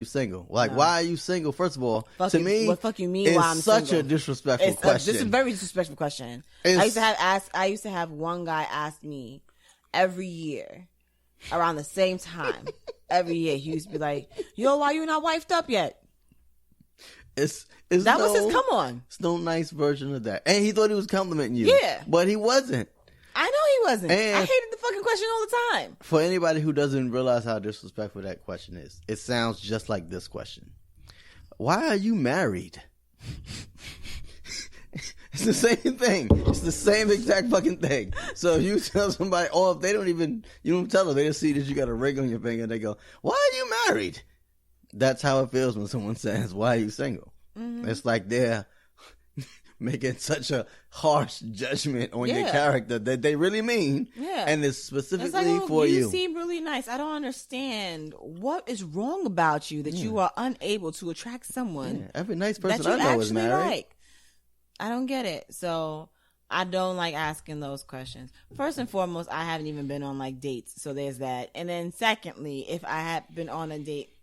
you single? Like, No. why are you single? First of all, Fuck to you, me, what fuck you mean why I'm it's such single? a disrespectful question. This is a very disrespectful question. It's- I used to have one guy ask me every year around the same time. Every year he used to be like, "Yo, why you not wifed up yet?" It's That was his come on. It's no nice version of that. And he thought he was complimenting you. Yeah. But he wasn't. I know he wasn't. And- I hated the fucking question all the time. For anybody who doesn't realize how disrespectful that question is, it sounds just like this question. Why are you married? It's the same thing. It's the same exact fucking thing. So if you tell somebody, or if they don't even, you don't tell them, they just see that you got a ring on your finger and they go, why are you married? That's how it feels when someone says, why are you single? Mm-hmm. It's like they're making such a harsh judgment on your character that they really mean. Yeah. And it's specifically for you. You seem really nice. I don't understand what is wrong about you that you are unable to attract someone. Yeah. Every nice person I know is married. Like. I don't get it. So I don't like asking those questions. First and foremost, I haven't even been on like dates. So there's that. And then secondly, if I had been on a date,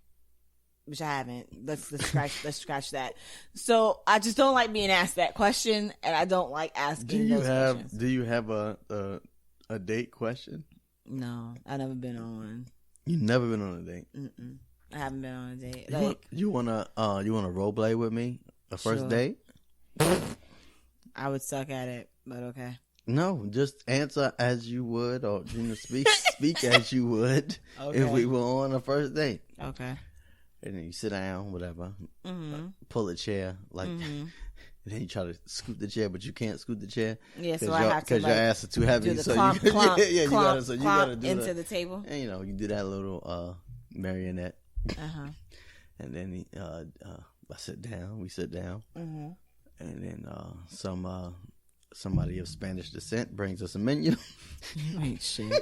which I haven't, let's scratch that. So I just don't like being asked that question, and I don't like asking those questions. Do you have a date question? No, I've never been on one. You've never been on a date? Mm-mm. I haven't been on a date. Like, you wanna role play with me? A first date? I would suck at it, but okay. No, just answer as you would, or speak as you would if we were on a first date. Okay. And then you sit down, whatever. Mm-hmm. Pull a chair, like, and then you try to scoot the chair, but you can't scoot the chair. Yeah, so I have to because your ass is too heavy. Do the so clomp, you gotta do into the table. And you do that little marionette. And then I sit down. We sit down. Mm-hmm. And then somebody of Spanish descent brings us a menu. Ain't shit.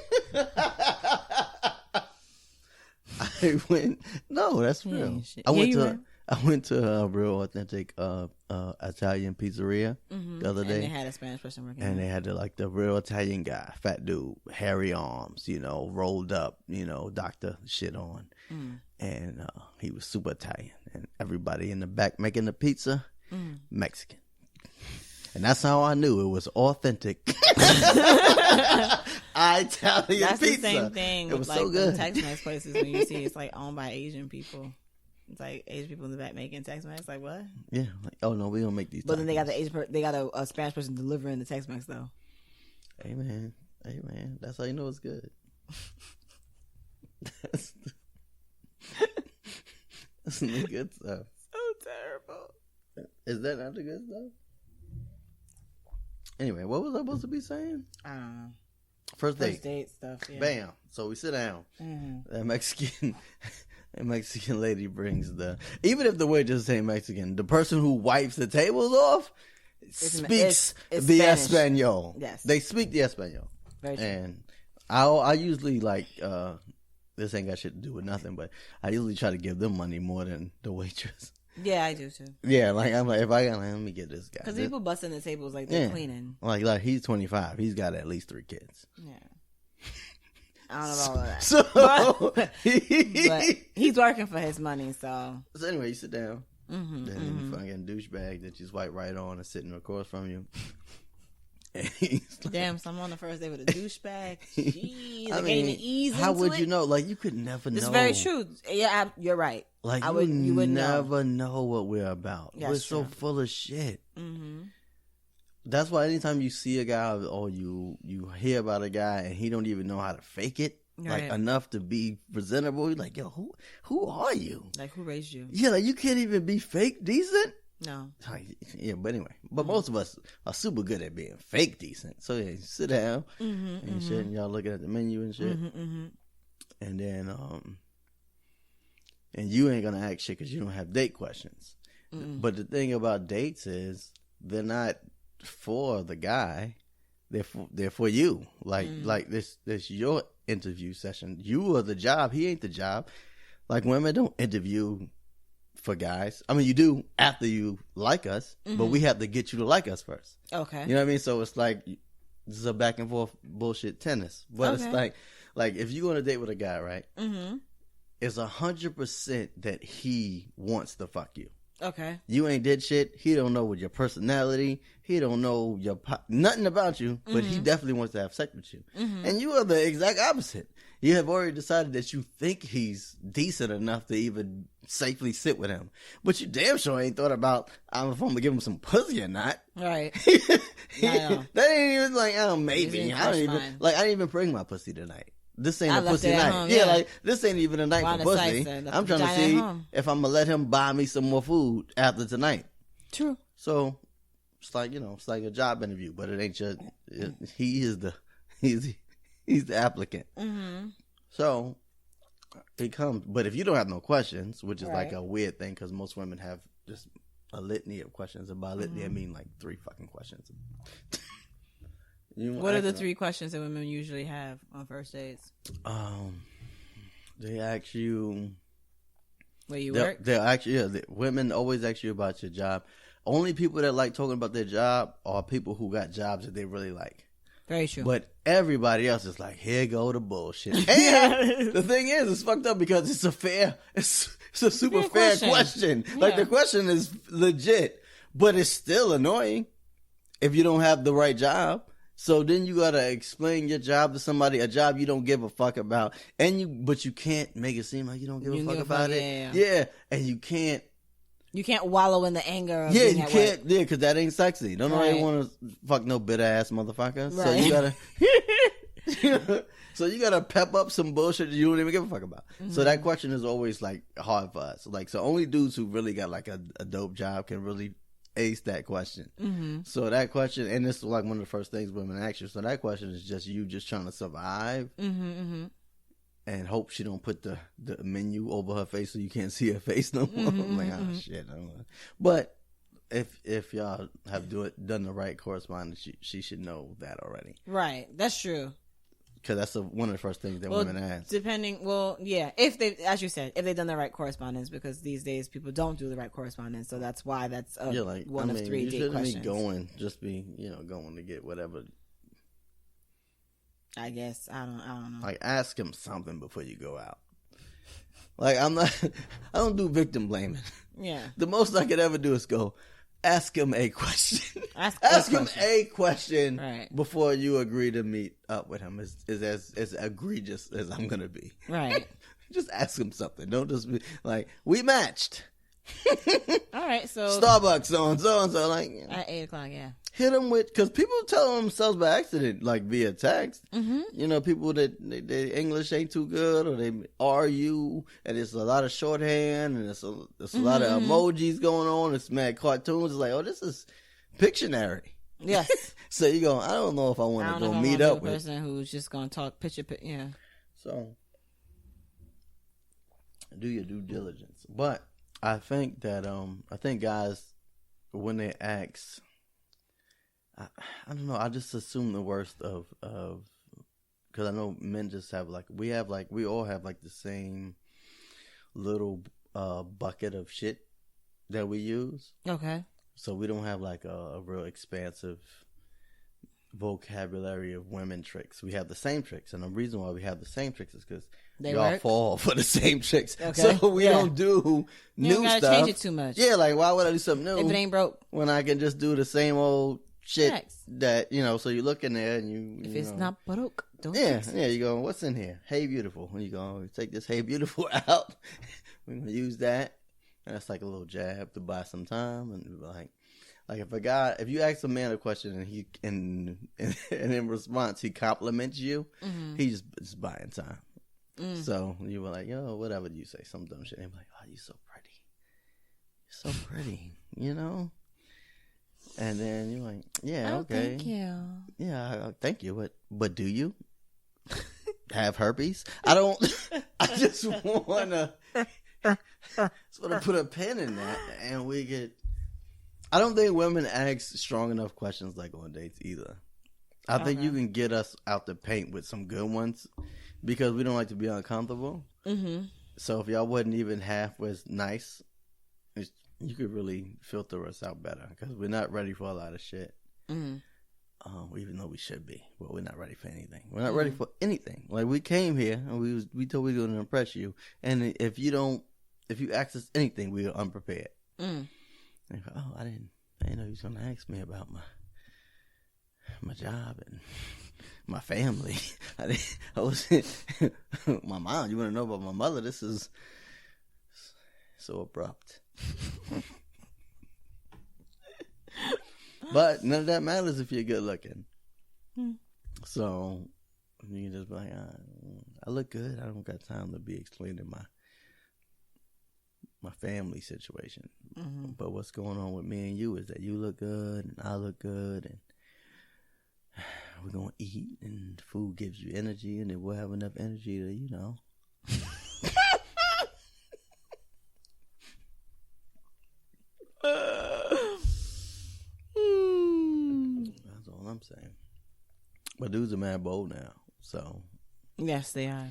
No, that's real. I went to a real authentic Italian pizzeria the other day. And they had a Spanish person working. And they had the real Italian guy, fat dude, hairy arms, rolled up, doctor shit on. And he was super Italian. And everybody in the back making the pizza, Mexican. And that's how I knew it was authentic. Italian That's pizza. That's the same thing. It was like so good. The Tex-Mex places when you see it's like owned by Asian people. It's like Asian people in the back making Tex-Mex. Like what? Yeah. Like, oh no, we don't make these. But then they got they got a Spanish person delivering the Tex-Mex though. Hey man, that's how you know it's good. That's the good stuff. So terrible. Is that not the good stuff? Anyway, what was I supposed to be saying? I don't know. First date stuff. Yeah. Bam. So we sit down. That Mexican lady brings even if the waitress ain't Mexican, the person who wipes the tables off speaks the Espanol. Yes, they speak the Espanol. Very true. And I usually like this ain't got shit to do with nothing, but I usually try to give them money more than the waitress. Yeah, I do too. Yeah, I'm like, if I got, let me get this guy. Because people busting the tables like they're cleaning. Like he's 25. He's got at least 3 kids. Yeah. I don't know about all of that. So, but he's working for his money, so. So anyway, you sit down. Then you fucking douchebag that you swipe right on and sitting across from you. Damn, so I'm on the first day with a douchebag. Jeez, I mean, ease how into would it? you know? Like, you could never know. It's very true. Yeah, you're right. Like, you would never know what we're about. Yeah, we're so full of shit. That's why anytime you see a guy or you hear about a guy and he don't even know how to fake it, like enough to be presentable, you're like, yo, who are you? Like, who raised you? Yeah, like, you can't even be fake decent. No. Yeah, but anyway. But most of us are super good at being fake decent. So yeah, you sit down and shit, and y'all looking at the menu and shit. And then, and you ain't gonna ask shit because you don't have date questions. But the thing about dates is they're not for the guy. They're for you. Like this your interview session. You are the job. He ain't the job. Like, women don't interview for guys. I mean, you do after you like us, but we have to get you to like us first. Okay. You know what I mean? So it's like, this is a back and forth bullshit tennis. But it's like if you go on a date with a guy, right? is 100% that he wants to fuck you. Okay. You ain't did shit. He don't know with your personality. He don't know nothing about you, but he definitely wants to have sex with you. And you are the exact opposite. You have already decided that you think he's decent enough to even safely sit with him, but you damn sure ain't thought about if I'm gonna give him some pussy or not. Right. That ain't even like, oh, maybe. I didn't even bring my pussy tonight. This ain't a pussy night. Home, yeah, like this ain't even a night for pussy. I'm trying to see if I'm gonna let him buy me some more food after tonight. True. So it's like, it's like a job interview, but it ain't just. He's the applicant. So it comes, but if you don't have no questions, which is like a weird thing, because most women have just a litany of questions. And by litany, I mean like 3 fucking questions. What are the 3 questions that women usually have on first dates? They ask you where you work. They'll actually, women always ask you about your job. Only people that like talking about their job are people who got jobs that they really like. Very true. But everybody else is like, here go the bullshit. And the thing is, it's fucked up because it's a super fair question. Yeah. Like the question is legit, but it's still annoying if you don't have the right job. So then you gotta explain your job to somebody, a job you don't give a fuck about, but you can't make it seem like you don't give a fuck about it. Yeah, and you can't wallow in the anger. Of you can't. Yeah, because that ain't sexy. Don't nobody want to fuck no bitter ass motherfucker. Right. So you gotta pep up some bullshit that you don't even give a fuck about. So that question is always like hard for us. Like, so only dudes who really got like a dope job can really ace that question. So that question, and this is like one of the first things women ask you. So that question is just you just trying to survive and hope she don't put the menu over her face so you can't see her face no more. I'm like, oh shit, I don't know. But if y'all have done the right correspondence, she should know that already. Right, that's true. Because that's one of the first things that women ask. If they, as you said, if they've done the right correspondence, because these days people don't do the right correspondence, so that's why that's one of 3 date questions. Going to get whatever. I guess I don't know. Like, ask him something before you go out. Like, I don't do victim blaming. Yeah. The most I could ever do is go, ask him a question. Ask him a question before you agree to meet up with him. Is as egregious as I'm gonna be. Right. Just ask him something. Don't just be like, we matched. All right, so Starbucks so and so like at 8:00. Yeah. Hit them with, because people tell themselves by accident, like via text. People that their English ain't too good, or they are you, and it's a lot of shorthand, and it's a lot of emojis going on. It's mad cartoons. It's like, oh, this is Pictionary. Yes. So you go, I don't know if I want to go meet up with a person who's just going to talk picture. Yeah. So do your due diligence, but I think that guys, when they ask, I don't know. I just assume the worst of because I know men just have we all have like the same little bucket of shit that we use. Okay. So we don't have like a real expansive vocabulary of women tricks. We have the same tricks, and the reason why we have the same tricks is because y'all fall for the same tricks. Okay. So we don't do new stuff. You gotta change it too much. Yeah, like why would I do something new if it ain't broke when I can just do the same old shit that so you look in there and you it's not broke, don't you go, what's in here? Hey beautiful. And you go, take this hey beautiful out. We're gonna use that, and that's like a little jab to buy some time. And like if you ask a man a question and he and in response he compliments you, he's just buying time. So you were like, yo, whatever you say, some dumb shit, and I'm like, oh, you're so pretty, And then you're like, yeah, okay. Thank you. Yeah, thank you. But do you have herpes? I just want to put a pin in that, and we get. I don't think women ask strong enough questions like on dates either. I think you can get us out the paint with some good ones because we don't like to be uncomfortable. So if y'all wasn't even half as nice, you could really filter us out better because we're not ready for a lot of shit. even though we should be, but we're not ready for anything. We're not ready for anything. Like, we came here and we thought we were going to impress you, and if you ask us anything, we are unprepared. And you go, I didn't know you was going to ask me about my job and my family. I was my mom. You want to know about my mother? This is so abrupt. But none of that matters if you're good looking. So you can just be like, I look good. I don't got time to be explaining my family situation. But what's going on with me and you is that you look good and I look good, and we're going to eat, and food gives you energy, and then we'll have enough energy to, you know. That's all I'm saying. But dudes are mad bold now, so. Yes, they are.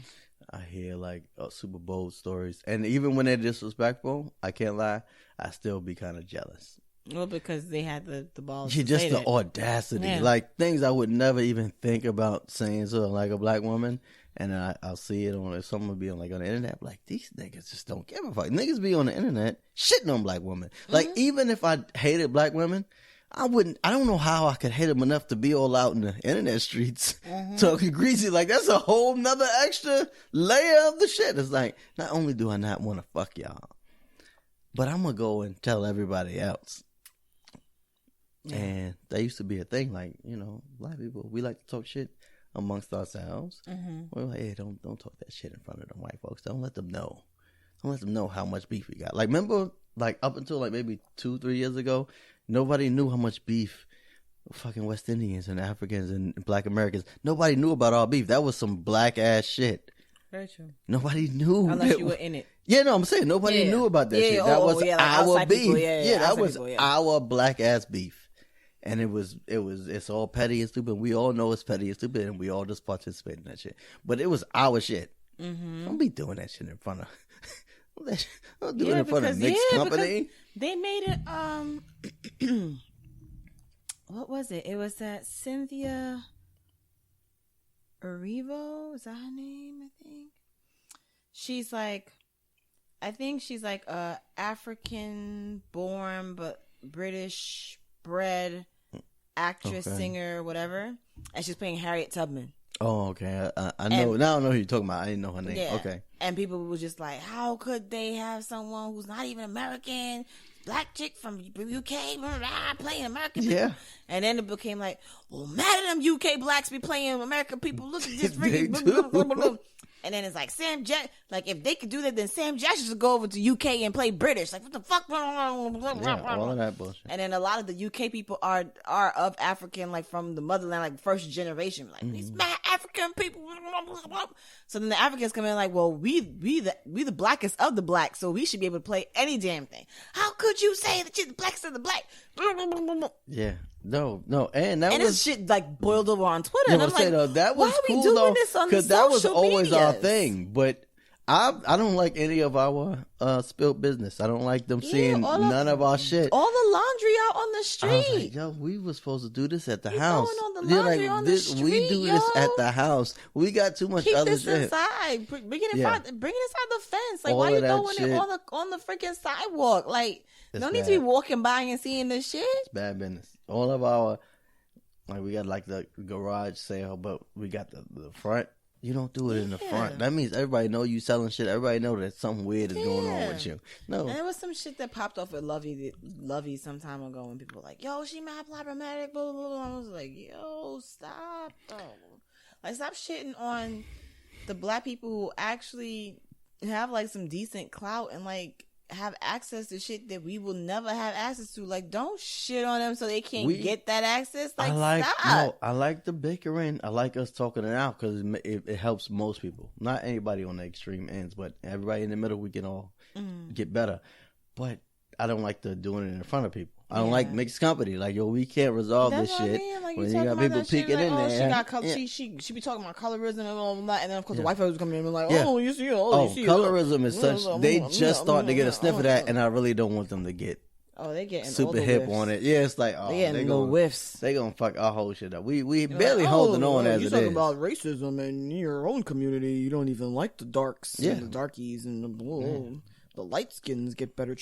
I hear like super bold stories, and even when they're disrespectful, I can't lie, I still be kind of jealous. Well, because they had the balls. Yeah, just the audacity, like things I would never even think about saying to like a black woman, and I'll see it on someone will be on the internet, like these niggas just don't give a fuck. Niggas be on the internet shitting on black women. Like even if I hated black women, I don't know how I could hate them enough to be all out in the internet streets talking greasy. Like, that's a whole nother extra layer of the shit. It's like, not only do I not want to fuck y'all, but I'm going to go and tell everybody else. Yeah. And that used to be a thing. Like, you know, black people, we like to talk shit amongst ourselves. We're like, hey, don't talk that shit in front of them white folks. Don't let them know. Don't let them know how much beef we got. Like, remember, like, up until like maybe 2-3 years ago, nobody knew how much beef fucking West Indians and Africans and Black Americans, nobody knew about our beef. That was some black ass shit. Very true. Nobody knew. Unless you were in it. Yeah, no, I'm saying nobody knew about that shit. That was our beef. People, that was our black ass beef. And it's all petty and stupid. We all know it's petty and stupid, and we all just participate in that shit. But it was our shit. Don't be doing that shit in front of. Don't do it in front of mixed company. They made it. What was it? It was that Cynthia Erivo. Is that her name? I think she's like a African born but British bred actress, singer, whatever, and she's playing Harriet Tubman. Oh, okay. I know. Now I know who you're talking about. I didn't know her name. Yeah. Okay. And people were just like, how could they have someone who's not even American, black chick from UK, playing American people? Yeah. And then it became like, well, mad at them UK blacks be playing American people. Look at this freaking. And then it's like like if they could do that, then Sam Jackson should go over to UK and play British. Like, what the fuck? Yeah, all of that bullshit. And then a lot of the UK people are of African, like from the motherland, like first generation. Like these mad African people. So then the Africans come in like, well, we the blackest of the black, so we should be able to play any damn thing. How could you say that you're the blackest of the black? Yeah. No, and this shit like boiled over on Twitter. And I'm like, that was why are we cool doing though, this on because that was always medias? our thing. But I don't like any of our spilt business. I don't like them seeing none of our shit. All the laundry out on the street. I was like, yo, we were supposed to do this at the house. Going on the laundry on the street, we do this at the house. We got too much other shit. Keep this inside. Bring it inside the fence. Like, why are you throwing it on the freaking sidewalk? Like, no need to be walking by and seeing this shit. It's bad business. All of our, like, we got like the garage sale, but we got the front. You don't do it in the front. That means everybody know you selling shit. Everybody know that something weird is going on with you. No. And there was some shit that popped off at Lovey some time ago, and people were like, yo, she mad problematic, blah, blah, blah. I was like, yo, stop, though. Like, stop shitting on the black people who actually have, like, some decent clout and, like, have access to shit that we will never have access to. Like, don't shit on them so they can't get that access. Like, stop. No, I like the bickering. I like us talking it out because it helps most people. Not anybody on the extreme ends, but everybody in the middle, we can all get better. But I don't like the doing it in front of people. I don't like mixed company. Like, yo, we can't resolve this shit. Like, when you got people peeking in there. She got she be talking about colorism and all that, and then of course the white folks coming in and like, you see, colorism is such. They just starting to get a sniff of that, and I really don't want them to get Oh, they getting super hip on it. Yeah, it's like, oh, they getting little whiffs. They gonna fuck our whole shit up. We barely holding on as it is. You talking about racism in your own community. You don't even like the darks and the darkies and the light skins get better